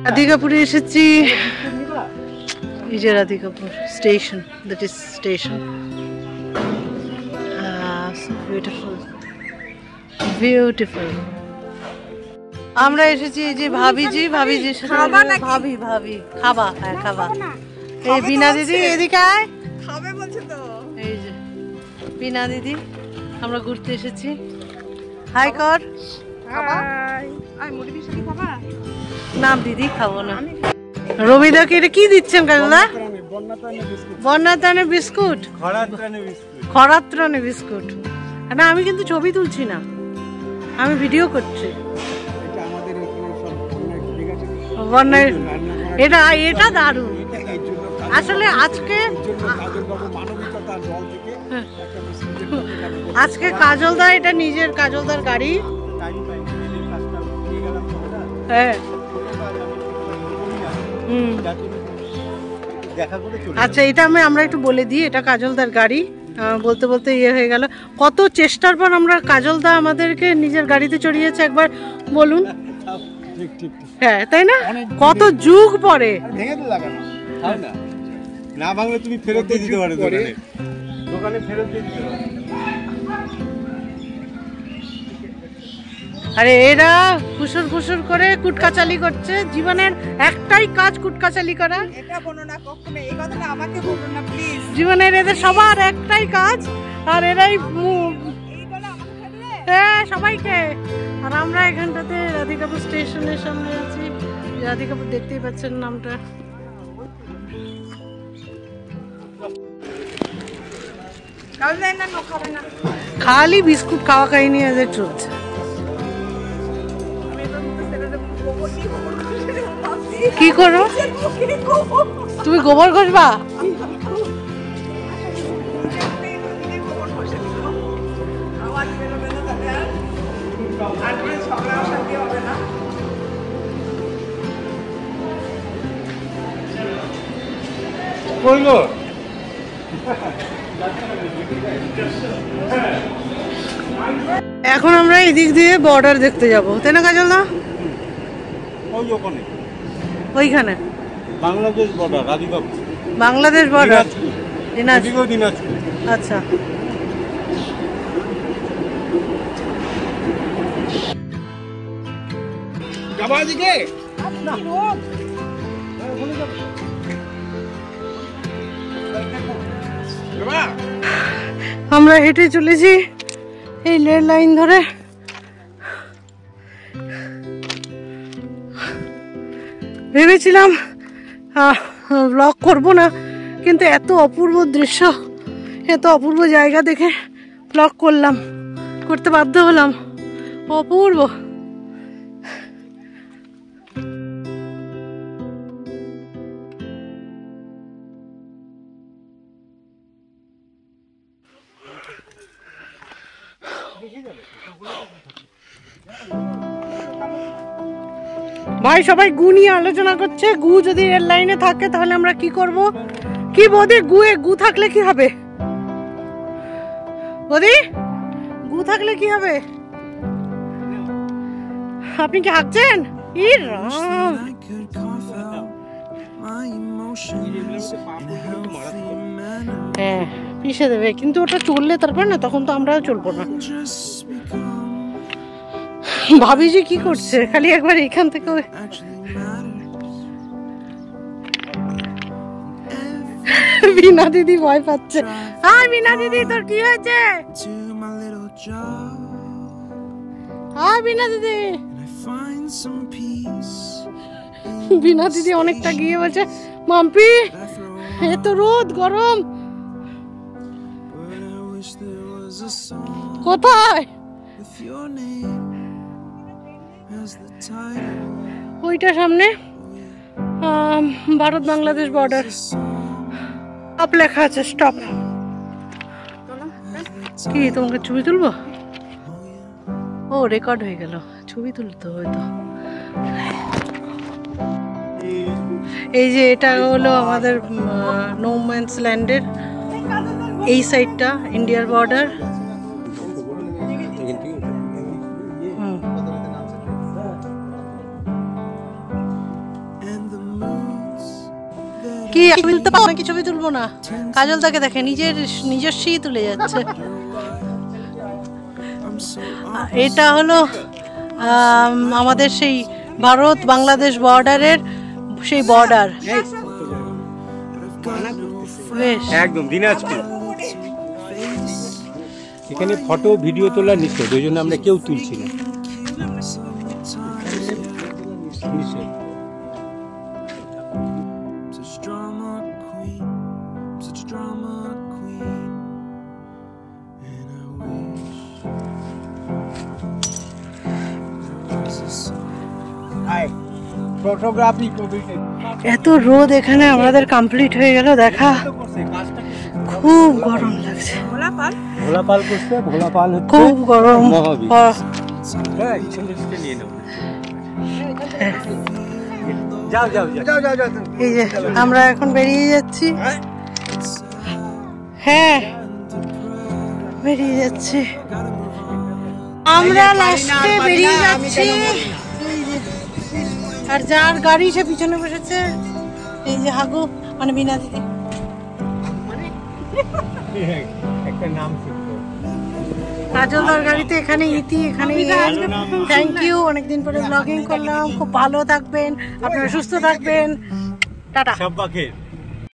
রাধিকাপুরে এসেছি। এই যে Radhikapur station, that is station. Beautiful beautiful. আমরা এসেছি এই যে ভাবিজির সাথে। ভাবি খাবা? হ্যাঁ খাবা। এই বিনা দিদি এদিকে আয়। খাবে বলছে তো। এই যে বিনা দিদি, আমরা ঘুরতে এসেছি। হাই কর। না দিদি খাবো না। রবিদাকে এটা কি দিচ্ছেন কাজলা? বন্যাত্রাণে biscuit, খরাত্রাণে biscuit. না আমি কিন্তু ছবি তুলছি না, আমি ভিডিও করছি। বন্যায় এটা এটা দারুণ আসলে। আজকে কাজলদা, এটা নিজের কাজলদার গাড়ি। হ্যাঁ আচ্ছা, এটা আমরা একটু বলে দিই, এটা কাজলদার গাড়ি। বলতে বলতে ইয়ে হয়ে গেল। কত চেষ্টার পর আমরা কাজলদা আমাদেরকে নিজের গাড়িতে চড়িয়েছে, একবার বলুন। হ্যাঁ তাই না, কত যুগ পরে। না ভাঙলে তুমি ফেরত দিয়ে দিতে পারো, দোকানে ফেরত দিয়ে দিতে পারো। আরে এরা ফুসুর ফুসুর করে কুটকাচালি করছে। জীবনের একটাই কাজ কুটকাচালি করা। এটা বলো না কখনো, এই কথাটা আমাকে বলো না প্লিজ। জীবনের এদের সবার একটাই কাজ, আর এরাই হ্যাঁ সবাইকে। আর আমরা এখানটাতে রাধিকাপুর স্টেশনের সামনে আছি। রাধিকাপুর দেখতেই পাচ্ছেন নামটা। খালি বিস্কুট খাওয়া খাইনি এদের চলছে। কি করো তুমি? গোবর ঘষবা? এখন আমরা এদিক দিয়ে বর্ডার দেখতে যাবো, তাই না কাজল না? ওইখানে বাংলাদেশ বর্ডার, রাধিকাপুর বাংলাদেশ বর্ডার, দিনাজপুর। আচ্ছা আমরা হেঁটে চলেছি এই রেল লাইন ধরে। ভেবেছিলাম ব্লগ করব না, কিন্তু এত অপূর্ব দৃশ্য, এত অপূর্ব জায়গা দেখে ব্লগ করতে বাধ্য হলাম। অপূর্ব। ভাই সবাই গু নিয়ে আলোচনা করছে। গু যদি রেল লাইনে থাকে তাহলে আমরা কি করব? কি বৌদি, গু থাকলে কি হবে? বৌদি গু থাকলে কি হবে? আপনি কি হাঁকছেন? হ্যাঁ পিষে দেবে, কিন্তু ওটা চললে তারপর না, তখন তো আমরাও চলবো না। ভাবি যে কি করছে, খালি একবার এখান থেকে বিনা দিদি ভয় পাচ্ছে। আর বিনা দিদি তোর কি হয়েছে? আর বিনা দিদি, বিনা দিদি অনেকটা গিয়ে বলছে মাম্পি এত রোদ গরম। কোথায়? ওইটা সামনে ভারত বাংলাদেশ বর্ডার। আপ লেখা আছে স্টপ। কি তোমাকে ছবি তুলবো? ও রেকর্ড হয়ে গেল, ছবি তুলতে হয়তো। এই যে এটা হলো আমাদের নো ম্যানস ল্যান্ডের এই সাইডটা, ইন্ডিয়ার বর্ডার। কি আমি তো নাকি ছবি তুলবো না? কাজল তাকে দেখে নিজস্বই তুলে যাচ্ছে। এটা হলো আমাদের সেই ভারত বাংলাদেশ বর্ডারের সেই বর্ডার, একদম দিনাজপুর। এখানে ফটো ভিডিও তোলা নিষেধ, ওই জন্য আমরা কেউ তুলছি না। এত রোদ এখানে আমাদের কমপ্লিট হয়ে গেল দেখা। খুব গরম লাগছে, খুব গরম। এই যে আমরা এখন বেরিয়ে যাচ্ছি। হ্যাঁ বেরিয়ে যাচ্ছি আমরা, লাস্টে বেরিয়ে যাচ্ছি। আর যার গাড়ি সে পিছনে বসেছে, এই যে হাগু মানে বিনা দিদি। কাজলদার গাড়িতে এখানে ইতি, এখানে থ্যাংক ইউ। অনেকদিন পরে ব্লগিং করলাম, খুব ভালো থাকবেন আপনারা, সুস্থ থাকবেন, টাটা।